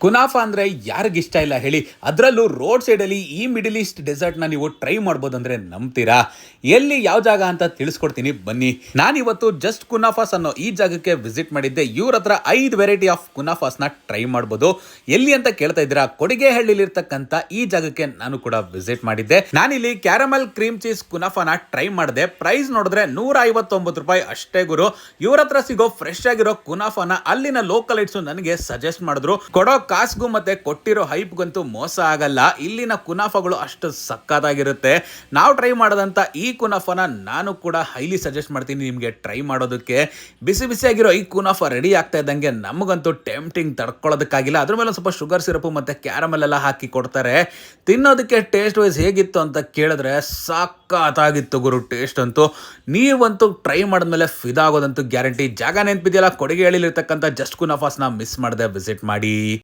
ಕುನಾಫಾ ಅಂದರೆ ಯಾರಿಗಿಷ್ಟ ಇಲ್ಲ ಹೇಳಿ. ಅದರಲ್ಲೂ ರೋಡ್ ಸೈಡಲ್ಲಿ ಈ ಮಿಡಲ್ ಈಸ್ಟ್ ಡೆಸರ್ಟ್ನ ನೀವು ಟ್ರೈ ಮಾಡ್ಬೋದು ಅಂದರೆ ನಂಬ್ತೀರಾ? ಎಲ್ಲಿ ಯಾವ ಜಾಗ ಅಂತ ತಿಳಿಸ್ಕೊಡ್ತೀನಿ ಬನ್ನಿ. ನಾನಿವತ್ತು ಜಸ್ಟ್ ಕುನಾಫಾಸ್ ಅನ್ನೋ ಈ ಜಾಗಕ್ಕೆ ವಿಸಿಟ್ ಮಾಡಿದ್ದೆ. ಇವ್ರ ಹತ್ರ 5 ವೆರೈಟಿ ಆಫ್ ಕುನಾಫಾಸ್ನ ಟ್ರೈ ಮಾಡ್ಬೋದು. ಎಲ್ಲಿ ಅಂತ ಕೇಳ್ತಾ ಇದ್ದೀರಾ? ಕೊಡಿಗೆಹಳ್ಳಿಲಿರ್ತಕ್ಕಂಥ ಈ ಜಾಗಕ್ಕೆ ನಾನು ಕೂಡ ವಿಸಿಟ್ ಮಾಡಿದ್ದೆ. ನಾನಿಲ್ಲಿ ಕ್ಯಾರಮಲ್ ಕ್ರೀಮ್ ಚೀಸ್ ಕುನಾಫಾನ ಟ್ರೈ ಮಾಡಿದೆ. ಪ್ರೈಸ್ ನೋಡಿದ್ರೆ 159 ರೂಪಾಯಿ ಅಷ್ಟೇ ಗುರು. ಇವ್ರ ಹತ್ರ ಸಿಗೋ ಫ್ರೆಶ್ ಆಗಿರೋ ಕುನಾಫಾನ ಅಲ್ಲಿನ ಲೋಕಲೈಟ್ಸ್ ನನಗೆ ಸಜೆಸ್ಟ್ ಮಾಡಿದ್ರು. ಕೊಡೋ ಕಾಸ್ಗೂ ಮತ್ತೆ ಕೊಟ್ಟಿರೋ ಹೈಪ್ಗಂತೂ ಮೋಸ ಆಗಲ್ಲ. ಇಲ್ಲಿನ ಕುನಾಫಾಗಳು ಅಷ್ಟು ಸಕ್ಕತ್ತಾಗಿರುತ್ತೆ. ನಾವು ಟ್ರೈ ಮಾಡೋದಂತ ಈ ಕುನಾಫಾನ ನಾನು ಕೂಡ ಹೈಲಿ ಸಜೆಸ್ಟ್ ಮಾಡ್ತೀನಿ ನಿಮಗೆ ಟ್ರೈ ಮಾಡೋದಕ್ಕೆ. ಬಿಸಿ ಬಿಸಿಯಾಗಿರೋ ಈ ಕುನಾಫಾ ರೆಡಿ ಆಗ್ತಾ ಇದ್ದಂಗೆ ನಮಗಂತೂ ಟೆಂಪ್ಟಿಂಗ್ ತಡ್ಕೊಳ್ಳೋದಕ್ಕಾಗಿಲ್ಲ. ಅದ್ರ ಮೇಲೆ ಸ್ವಲ್ಪ ಶುಗರ್ ಸಿರಪು ಮತ್ತೆ ಕ್ಯಾರಮಲ್ ಎಲ್ಲ ಹಾಕಿ ಕೊಡ್ತಾರೆ. ತಿನ್ನೋದಕ್ಕೆ ಟೇಸ್ಟ್ ವೈಸ್ ಹೇಗಿತ್ತು ಅಂತ ಕೇಳಿದ್ರೆ ಸಕ್ಕತ್ತಾಗಿತ್ತು ಗುರು. ಟೇಸ್ಟ್ ಅಂತೂ ನೀವಂತೂ ಟ್ರೈ ಮಾಡಿದ್ಮೇಲೆ ಫಿದಾ ಆಗೋದಂತೂ ಗ್ಯಾರಂಟಿ. ಜಾಗ ನೆನಪಿದೆಯಲ್ಲ, ಕೊಡಿಗೆಹಳ್ಳಿಲಿರ್ತಕ್ಕಂಥ ಜಸ್ಟ್ ಕುನಾಫಾಸ್ನ ಮಿಸ್ ಮಾಡದೆ ವಿಸಿಟ್ ಮಾಡಿ.